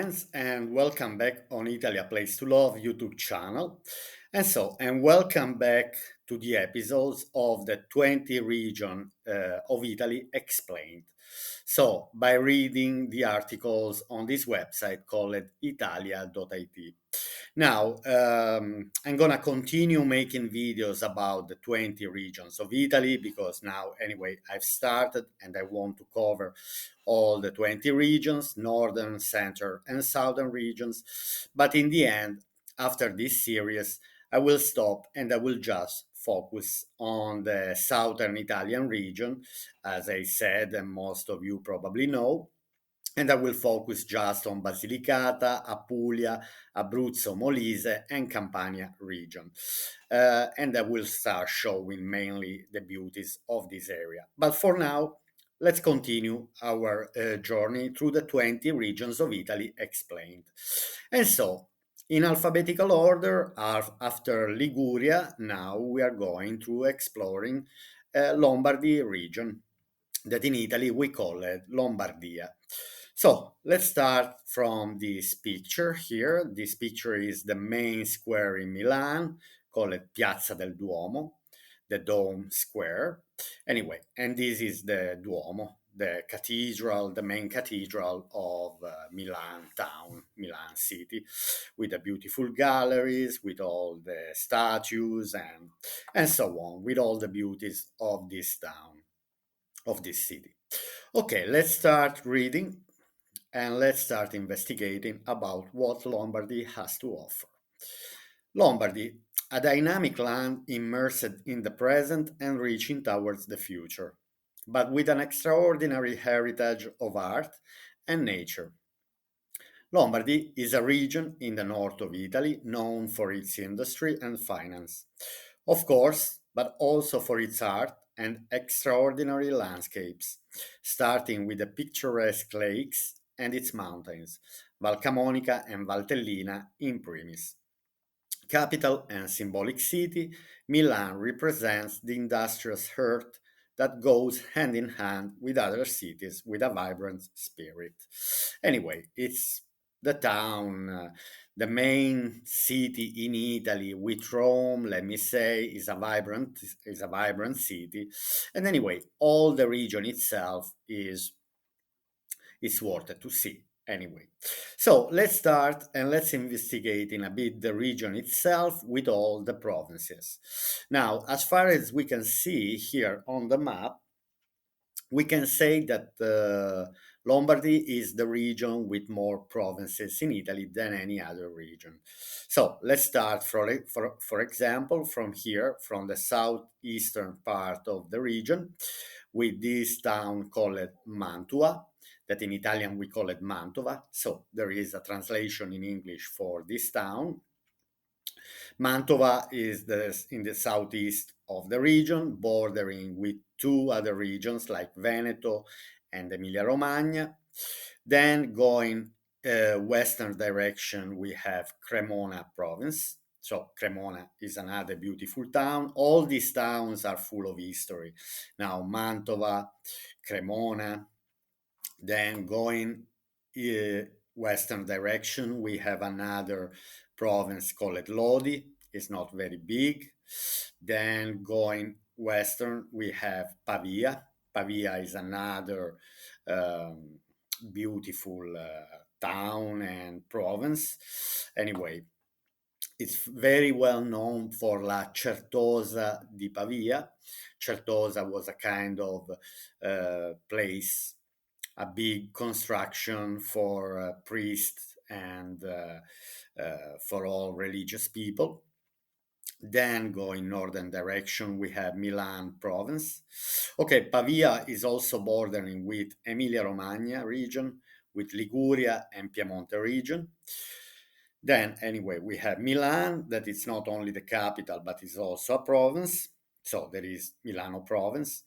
Friends, and welcome back on Italy, a place to love YouTube channel. And welcome back to the episodes of the 20 region of Italy explained. So, by reading the articles on this website called italia.it. Now, I'm gonna continue making videos about the 20 regions of Italy because now, anyway, I've started and I want to cover all the 20 regions, northern, center, and southern regions. But in the end, after this series, I will stop and I will just focus on the southern Italian region, as I said, and most of you probably know. And I will focus just on Basilicata, Apulia, Abruzzo, Molise, and Campania region. And I will start showing mainly the beauties of this area. But for now, let's continue our journey through the 20 regions of Italy explained. And so, in alphabetical order, after Liguria, now we are going through exploring Lombardy region, that in Italy we call it Lombardia. So let's start from this picture here. This picture is the main square in Milan, called Piazza del Duomo, the Dome Square. Anyway, and this is the Duomo, the cathedral, the main cathedral of Milan town, Milan city, with the beautiful galleries, with all the statues and so on, with all the beauties of this town, of this city. Okay, let's start reading and let's start investigating about what Lombardy has to offer. Lombardy, a dynamic land immersed in the present and reaching towards the future, but with an extraordinary heritage of art and nature. Lombardy is a region in the north of Italy known for its industry and finance, of course, but also for its art and extraordinary landscapes, starting with the picturesque lakes and its mountains, Val Camonica and Valtellina in primis. Capital and symbolic city, Milan represents the industrious heart that goes hand in hand with other cities with a vibrant spirit. Anyway, it's the town, the main city in Italy with Rome, let me say, is a vibrant city. And anyway, all the region itself is it's worth it to see anyway. So let's start and let's investigate in a bit the region itself with all the provinces. Now, as far as we can see here on the map, we can say that Lombardy is the region with more provinces in Italy than any other region. So let's start, for example, from here, from the southeastern part of the region, with this town called Mantua, that in Italian we call it Mantova. So there is a translation in English for this town. Mantova is in the southeast of the region, bordering with two other regions like Veneto and Emilia-Romagna. Then going western direction, we have Cremona province. So Cremona is another beautiful town. All these towns are full of history. Now Mantova, Cremona, then going uh, western direction, we have another province called Lodi. It's not very big. Then going western, we have Pavia. Pavia is another um, beautiful town and province. Anyway, it's very well known for La Certosa di Pavia. Certosa was a kind of place, a big construction for priests and for all religious people. Then going northern direction, we have Milan province. Okay, Pavia is also bordering with Emilia-Romagna region, with Liguria and Piemonte region. Then, anyway, we have Milan, that is not only the capital, but is also a province. So there is Milano province.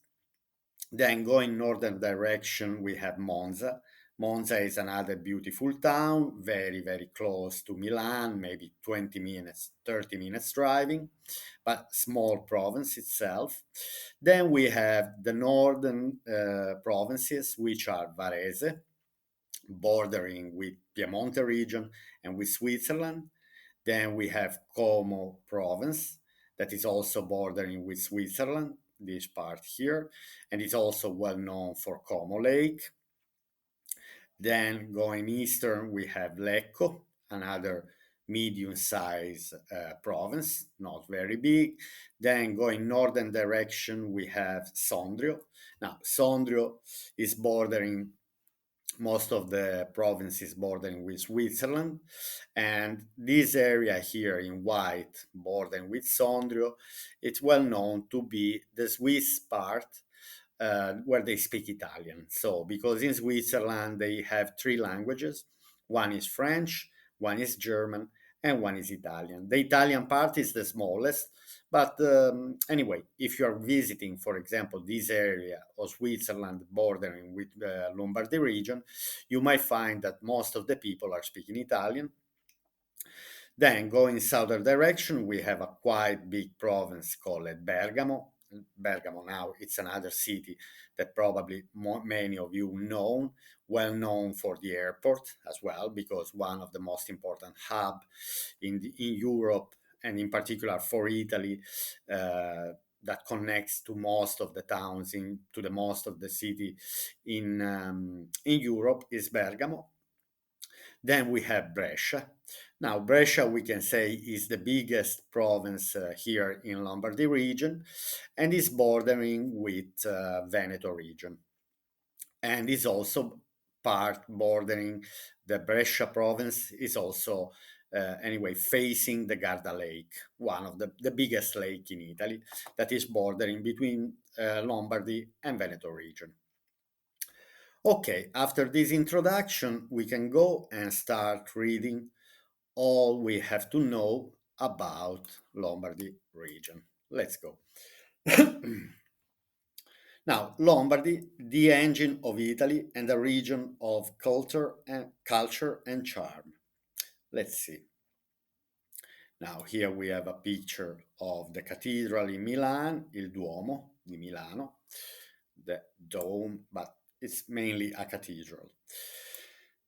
Then going northern direction, we have Monza. Monza is another beautiful town, very, very close to Milan, maybe 20 minutes, 30 minutes driving, but small province itself. Then we have the northern provinces, which are Varese, bordering with Piemonte region, and with Switzerland. Then we have Como province that is also bordering with Switzerland, this part here, and it's also well known for Como Lake. Then going eastern, we have Lecco, another medium-sized province, not very big. Then going northern direction, we have Sondrio. Now, Sondrio is bordering most of the provinces bordering with Switzerland. And this area here in white, bordering with Sondrio, it's well known to be the Swiss part where they speak Italian. So, because in Switzerland they have three languages, one is French, one is German, and one is Italian. The Italian part is the smallest, but anyway, if you are visiting, for example, this area of Switzerland bordering with the Lombardy region, you might find that most of the people are speaking Italian. Then going southern direction, we have a quite big province called Bergamo. Bergamo now, it's another city that probably many of you know, well known for the airport as well, because one of the most important hub in Europe and in particular for Italy, that connects to most of the towns to the most of the city in Europe is Bergamo. Then we have Brescia. Now, Brescia, we can say, is the biggest province here in Lombardy region and is bordering with Veneto region. And is also part bordering the Brescia province is also anyway facing the Garda Lake, one of the biggest lake in Italy that is bordering between Lombardy and Veneto region. Okay, after this introduction, we can go and start reading all we have to know about Lombardy region. Let's go. Now, Lombardy, the engine of Italy and a region of culture and charm. Let's see. Now, here we have a picture of the cathedral in Milan, il Duomo di Milano, the dome, but it's mainly a cathedral.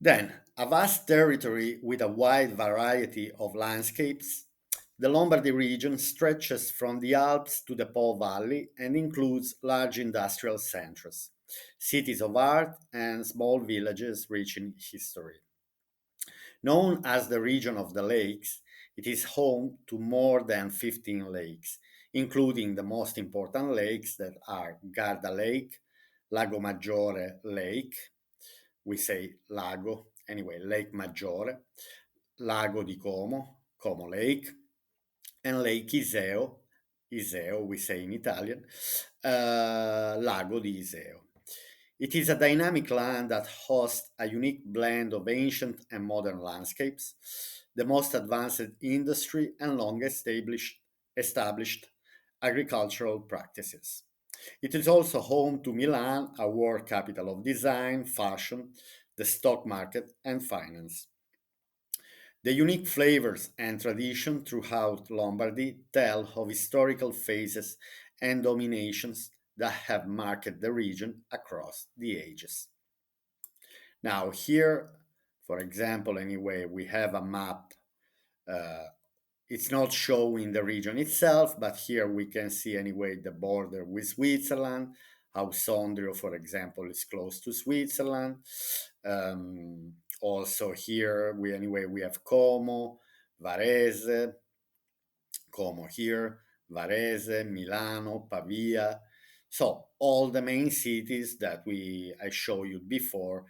Then, a vast territory with a wide variety of landscapes. The Lombardy region stretches from the Alps to the Po Valley and includes large industrial centers, cities of art, and small villages rich in history. Known as the region of the lakes, it is home to more than 15 lakes, including the most important lakes that are Garda Lake, Lago Maggiore Lake, we say Lago, anyway, Lake Maggiore, Lago di Como, Como Lake, and Lake Iseo, Iseo we say in Italian, Lago di Iseo. It is a dynamic land that hosts a unique blend of ancient and modern landscapes, the most advanced industry, and long established agricultural practices. It is also home to Milan, a world capital of design, fashion, the stock market, and finance. The unique flavors and tradition throughout Lombardy tell of historical phases and dominations that have marked the region across the ages. Now, here, for example, anyway, we have a map. Uh, it's not showing the region itself, but here we can see anyway the border with Switzerland, how Sondrio, for example, is close to Switzerland. Also here, we have Como, Varese, Como here, Varese, Milano, Pavia. So all the main cities that I show you before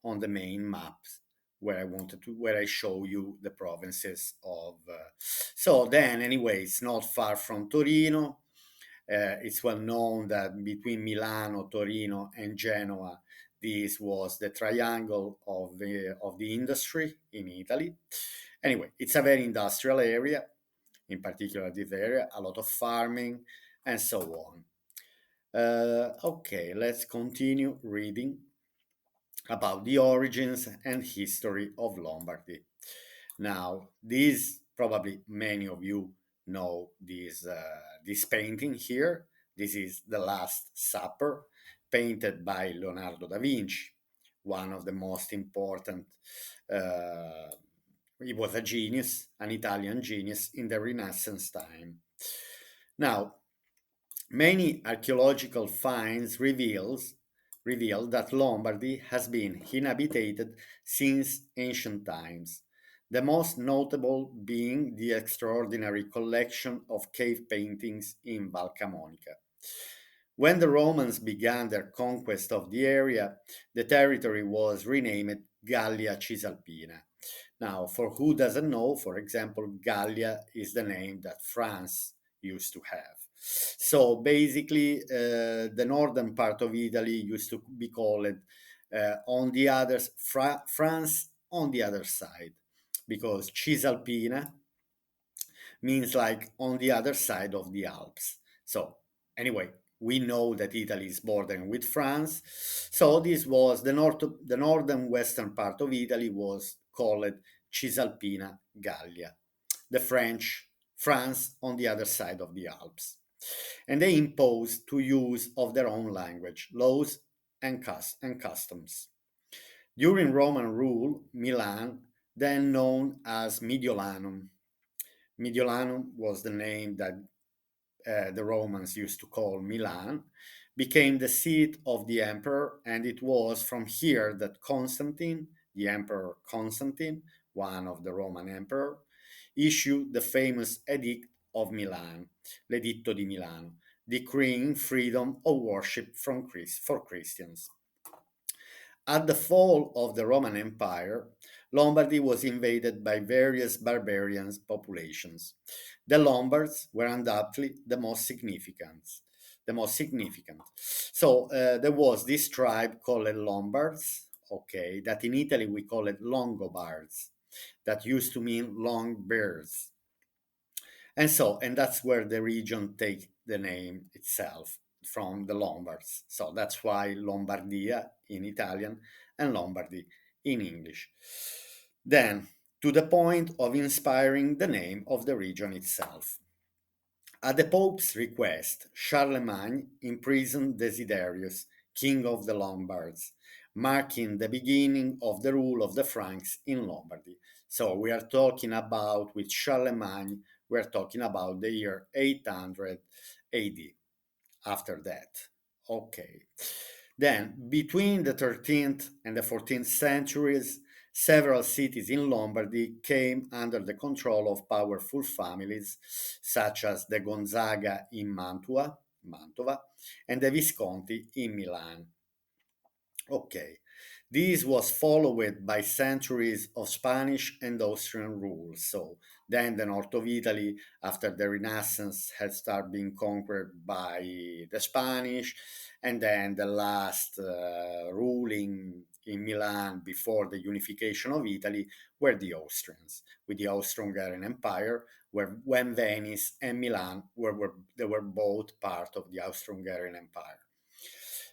on the main maps where I show you the provinces of. So then anyway, it's not far from Torino. It's well known that between Milano, Torino, and Genoa, this was the triangle of the industry in Italy. Anyway, it's a very industrial area, in particular this area, a lot of farming, and so on. Okay, let's continue reading about the origins and history of Lombardy. Now, this probably many of you know this painting here. This is The Last Supper, painted by Leonardo da Vinci, one of the most important Uh, he was a genius, an Italian genius in the Renaissance time. Now, many archaeological finds reveal that Lombardy has been inhabited since ancient times, the most notable being the extraordinary collection of cave paintings in Val Camonica. When the Romans began their conquest of the area, the territory was renamed Gallia Cisalpina. Now, for who doesn't know, for example, Gallia is the name that France used to have. So basically, the northern part of Italy used to be called on the others France on the other side, because Cisalpina means like on the other side of the Alps. So anyway, we know that Italy is bordering with France. So this was the northern western part of Italy was called Cisalpina Gallia. The French, France on the other side of the Alps. And they imposed to use of their own language, laws and customs. During Roman rule, Milan, then known as Mediolanum, Mediolanum was the name that the Romans used to call Milan, became the seat of the emperor, and it was from here that Constantine, the Emperor Constantine, one of the Roman emperor, issued the famous Edict of Milan, l'Editto di Milano, decreeing freedom of worship for Christians. At the fall of the Roman Empire, Lombardy was invaded by various barbarian populations. The Lombards were undoubtedly the most significant. The most significant. So there was this tribe called Lombards, okay, that in Italy we call it Longobards, that used to mean long beards. And that's where the region take the name itself from the Lombards. So that's why Lombardia in Italian and Lombardy in English. Then, to the point of inspiring the name of the region itself. At the Pope's request, Charlemagne imprisoned Desiderius, king of the Lombards, marking the beginning of the rule of the Franks in Lombardy. So we are talking about, with Charlemagne, we're talking about the year 800 AD. After that, okay. Then, between the 13th and the 14th centuries, several cities in Lombardy came under the control of powerful families such as the Gonzaga in Mantova, and the Visconti in Milan. Okay, this was followed by centuries of Spanish and Austrian rule. So then the north of Italy, after the Renaissance, had started being conquered by the Spanish, and then the last ruling in Milan before the unification of Italy were the Austrians, with the Austro-Hungarian Empire, where when Venice and Milan they were both part of the Austro-Hungarian Empire.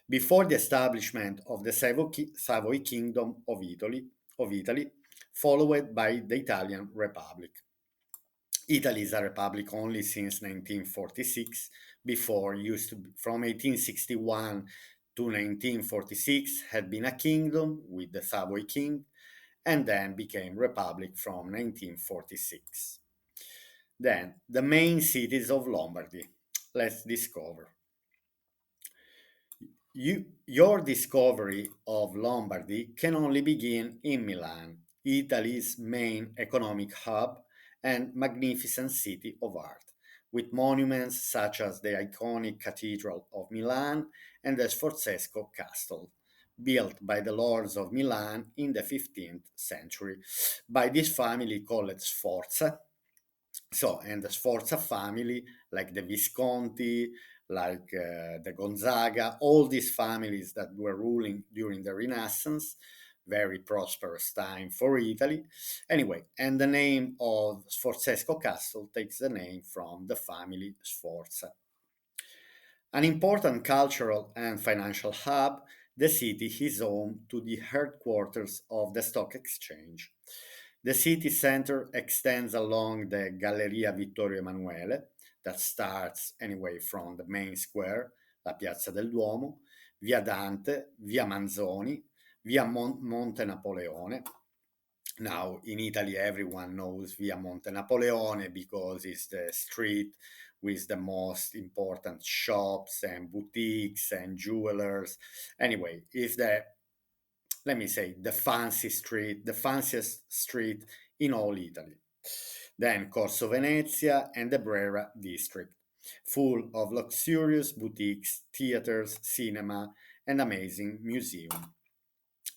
Before the establishment of the Savoy Kingdom of Italy, followed by the Italian Republic. Italy is a republic only since 1946. Before, used to be, from 1861 to 1946, had been a kingdom with the Savoy King, and then became republic from 1946. Then, the main cities of Lombardy. Let's discover. Your discovery of Lombardy can only begin in Milan, Italy's main economic hub and magnificent city of art, with monuments such as the iconic Cathedral of Milan and the Sforzesco Castle, built by the lords of Milan in the 15th century by this family called Sforza. So, and the Sforza family, like the Visconti, like the Gonzaga, all these families that were ruling during the Renaissance, very prosperous time for Italy. Anyway, and the name of Sforzesco Castle takes the name from the family Sforza. An important cultural and financial hub, the city is home to the headquarters of the stock exchange. The city center extends along the Galleria Vittorio Emanuele, that starts anyway from the main square, la Piazza del Duomo, via Dante, via Manzoni, via Monte Napoleone, Now, in Italy, everyone knows Via Monte Napoleone because it's the street with the most important shops and boutiques and jewelers. Anyway, it's the, let me say, the fancy street, the fanciest street in all Italy. Then Corso Venezia and the Brera district, full of luxurious boutiques, theaters, cinema, and amazing museum.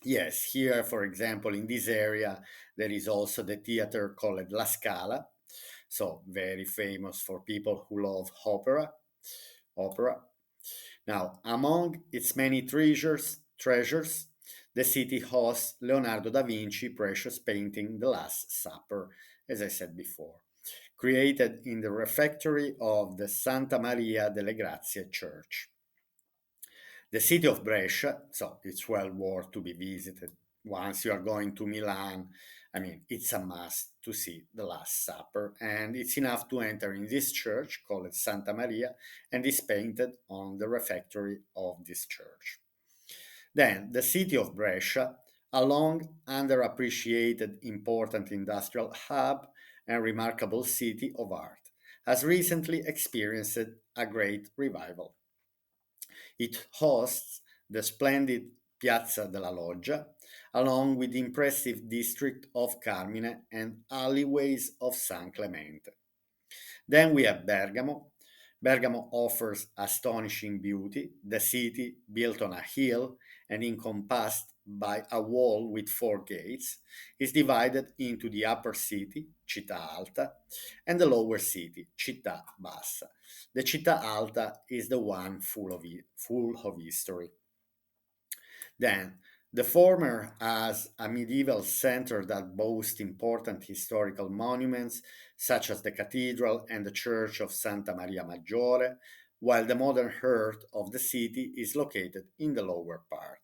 Yes, here, for example, in this area, there is also the theater called La Scala, so very famous for people who love opera. Now, among its many treasures, the city hosts Leonardo da Vinci precious painting The Last Supper, as I said before, created in the refectory of the Santa Maria delle Grazie church. The city of Brescia, so it's well worth to be visited. Once you are going to Milan, I mean, it's a must to see the Last Supper, and it's enough to enter in this church called Santa Maria and is painted on the refectory of this church. Then, the city of Brescia, a long underappreciated important industrial hub and remarkable city of art, has recently experienced a great revival. It hosts the splendid Piazza della Loggia, along with the impressive district of Carmine and alleyways of San Clemente. Then we have Bergamo. Bergamo offers astonishing beauty. The city, built on a hill and encompassed by a wall with four gates, is divided into the upper city, Città Alta, and the lower city, Città Bassa. The Città Alta is the one full of history. Then, the former has a medieval center that boasts important historical monuments, such as the cathedral and the church of Santa Maria Maggiore, while the modern heart of the city is located in the lower part.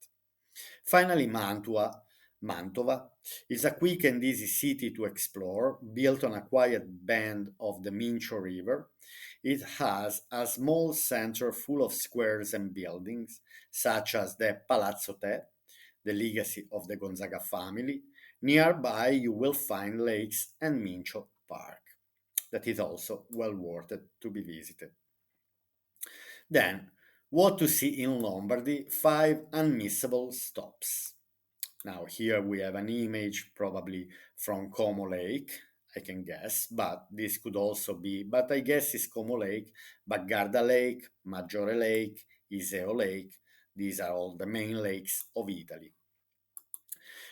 Finally, Mantova is a quick and easy city to explore, built on a quiet bend of the Mincio River. It has a small center full of squares and buildings, such as the Palazzo Te, the legacy of the Gonzaga family. Nearby, you will find lakes and Mincio Park, that is also well worth it to be visited. Then, what to see in Lombardy? Five unmissable stops. Now, here we have an image probably from Como Lake, I can guess, but this could also be, but I guess it's Como Lake, Baggarda Lake, Maggiore Lake, Iseo Lake. These are all the main lakes of Italy.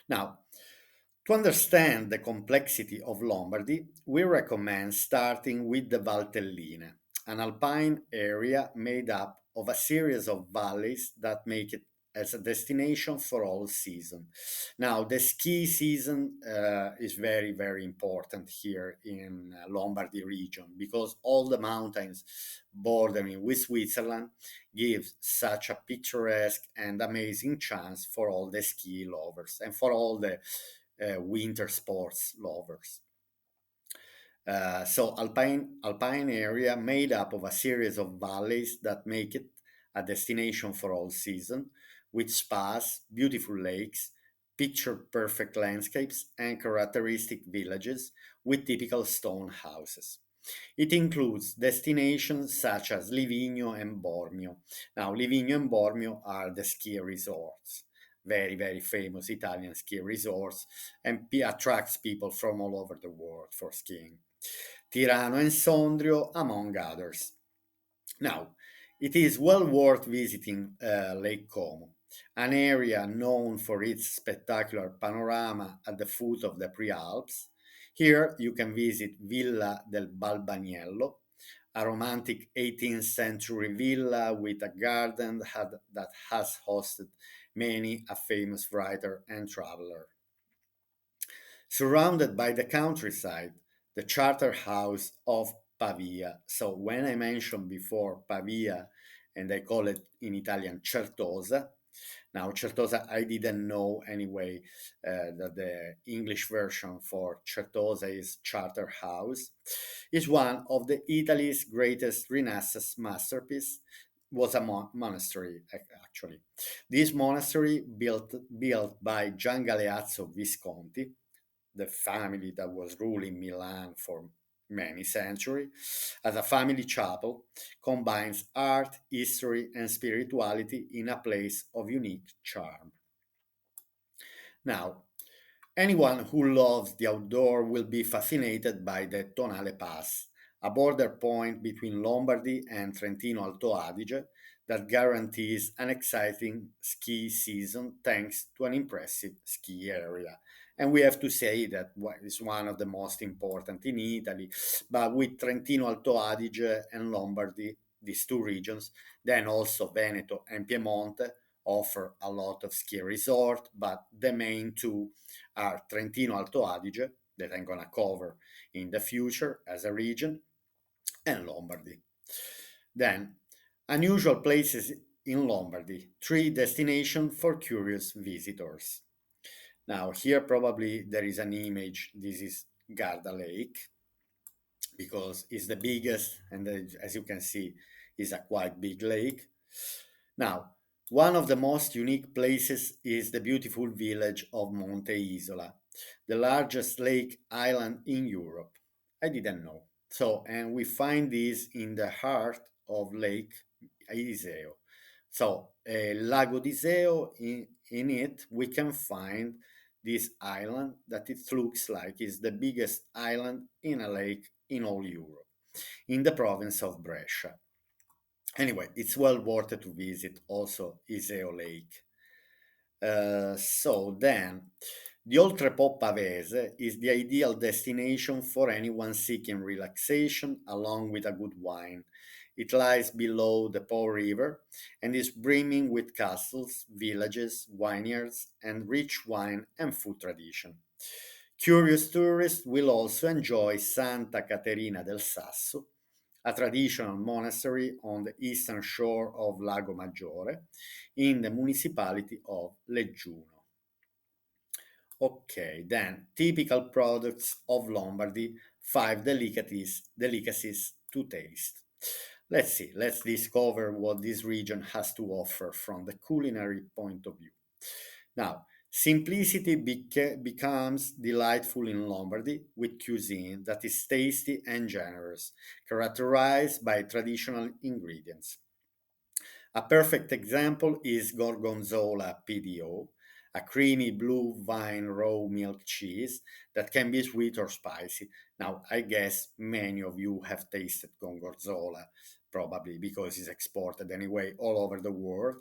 Now, to understand the complexity of Lombardy, we recommend starting with the Valtelline, an alpine area made up of a series of valleys that make it as a destination for all season. Now, the ski season is very, very important here in Lombardy region because all the mountains bordering with Switzerland gives such a picturesque and amazing chance for all the ski lovers and for all the winter sports lovers. So alpine area made up of a series of valleys that make it a destination for all season, with spas, beautiful lakes, picture perfect landscapes, and characteristic villages with typical stone houses. It includes destinations such as Livigno and Bormio. Now, Livigno and Bormio are the ski resorts, very, very famous Italian ski resorts, and attracts people from all over the world for skiing. Tirano and Sondrio, among others. Now, it is well worth visiting Lake Como, an area known for its spectacular panorama at the foot of the Prealps. Here you can visit Villa del Balbaniello, a romantic 18th century villa with a garden that has hosted many a famous writer and traveler. Surrounded by the countryside, the charter house of Pavia. So when I mentioned before Pavia, and I call it in Italian Certosa, now Certosa I didn't know anyway that the English version for Certosa is charter house, is one of the Italy's greatest Renaissance masterpiece. Was a monastery actually. This monastery built by Gian Galeazzo Visconti the family that was ruling Milan for many centuries, as a family chapel, combines art, history, and spirituality in a place of unique charm. Now, anyone who loves the outdoor will be fascinated by the Tonale Pass, a border point between Lombardy and Trentino Alto Adige that guarantees an exciting ski season thanks to an impressive ski area. And we have to say that it's one of the most important in Italy, but with Trentino Alto Adige and Lombardy, these two regions, then also Veneto and Piemonte offer a lot of ski resort, but the main two are Trentino Alto Adige, that I'm going to cover in the future as a region, and Lombardy. Then, unusual places in Lombardy, three destinations for curious visitors. Now, here probably there is an image. This is Garda Lake because it's the biggest, and as you can see, is a quite big lake. Now, one of the most unique places is the beautiful village of Monte Isola, the largest lake island in Europe. I didn't know. So, and we find this in the heart of Lake Iseo. So, Lago di Iseo, in it, we can find this island that it looks like is the biggest island in a lake in all Europe, in the province of Brescia. Anyway, it's well worth it to visit also Iseo Lake. The Oltrepo Pavese is the ideal destination for anyone seeking relaxation along with a good wine. It lies below the Po River and is brimming with castles, villages, vineyards, and rich wine and food tradition. Curious tourists will also enjoy Santa Caterina del Sasso, a traditional monastery on the eastern shore of Lago Maggiore in the municipality of Leggiuno. Okay, then typical products of Lombardy, five delicacies to taste. Let's see, let's discover what this region has to offer from the culinary point of view. Now, simplicity becomes delightful in Lombardy with cuisine that is tasty and generous, characterized by traditional ingredients. A perfect example is Gorgonzola PDO, a creamy blue vine raw milk cheese that can be sweet or spicy. Now, I guess many of you have tasted Gorgonzola, probably because it's exported anyway all over the world.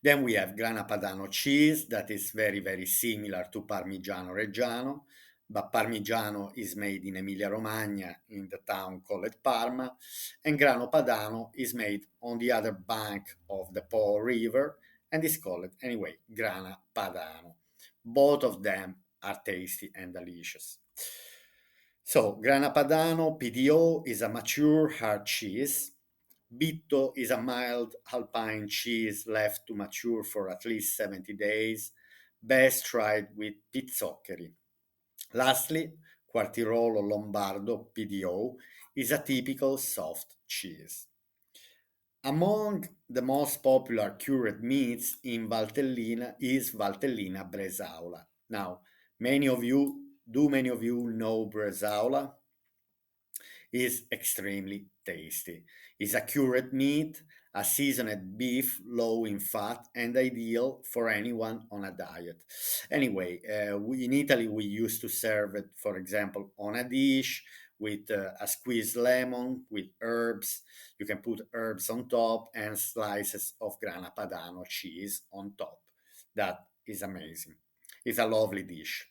Then we have Grana Padano cheese that is very, very similar to Parmigiano Reggiano, but Parmigiano is made in Emilia Romagna in the town called Parma, and Grano Padano is made on the other bank of the Po River and is called anyway Grana Padano. Both of them are tasty and delicious. So, Grana Padano PDO is a mature hard cheese. Bitto is a mild alpine cheese left to mature for at least 70 days, best tried with pizzoccheri. Lastly, Quartirolo Lombardo PDO is a typical soft cheese. Among the most popular cured meats in Valtellina is Valtellina Bresaola. Now, many of you know Bresaola? Is extremely tasty. It's a cured meat, a seasoned beef, low in fat, and ideal for anyone on a diet. Anyway, in Italy, we used to serve it, for example, on a dish with a squeezed lemon, with herbs. You can put herbs on top and slices of Grana Padano cheese on top. That is amazing. It's a lovely dish.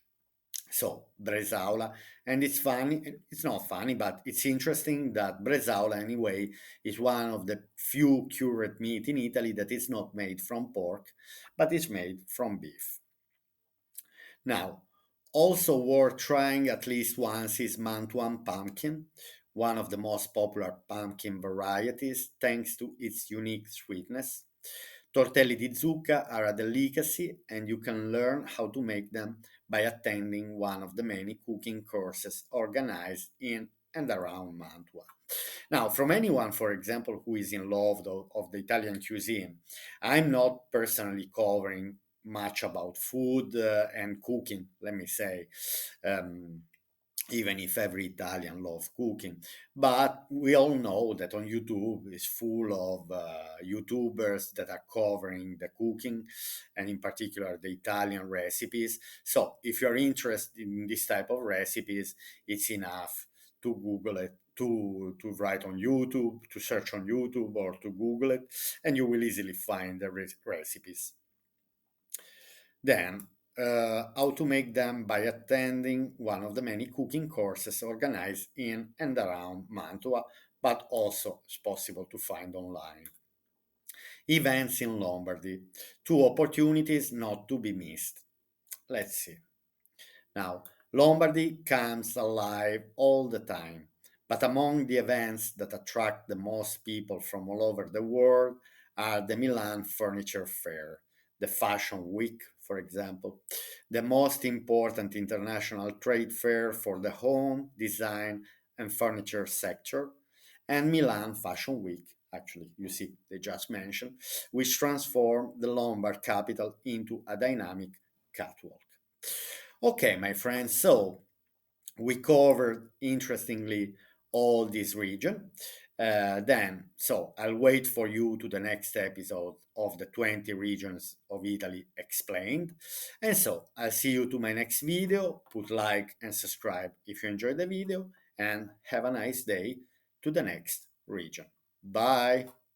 So, Bresaola, and it's funny, it's not funny, but it's interesting that Bresaola, anyway, is one of the few cured meat in Italy that is not made from pork, but is made from beef. Now, also worth trying at least once is Mantuan pumpkin, one of the most popular pumpkin varieties thanks to its unique sweetness. Tortelli di zucca are a delicacy, and you can learn how to make them by attending one of the many cooking courses organized in and around Mantua. Now, from anyone, for example, who is in love of the Italian cuisine, I'm not personally covering much about food and cooking, let me say. Um, Even if every Italian loves cooking. But we all know that on YouTube is full of YouTubers that are covering the cooking and in particular the Italian recipes. So if you're interested in this type of recipes, it's enough to Google it. To write on YouTube, to search on YouTube or to Google it, and you will easily find the recipes. Then, how to make them by attending one of the many cooking courses organized in and around Mantua, but also it's possible to find online. Events in Lombardy, two opportunities not to be missed. Let's see. Now, Lombardy comes alive all the time, but among the events that attract the most people from all over the world are the Milan Furniture Fair, the Fashion Week, for example, the most important international trade fair for the home, design, and furniture sector, and Milan Fashion Week. Actually, you see, they just mentioned, which transformed the Lombard capital into a dynamic catwalk. Okay, my friends, so we covered interestingly all this region. So I'll wait for you to the next episode of the 20 regions of Italy explained. And so I'll see you to my next video. Put like and subscribe if you enjoyed the video, and have a nice day to the next region. Bye.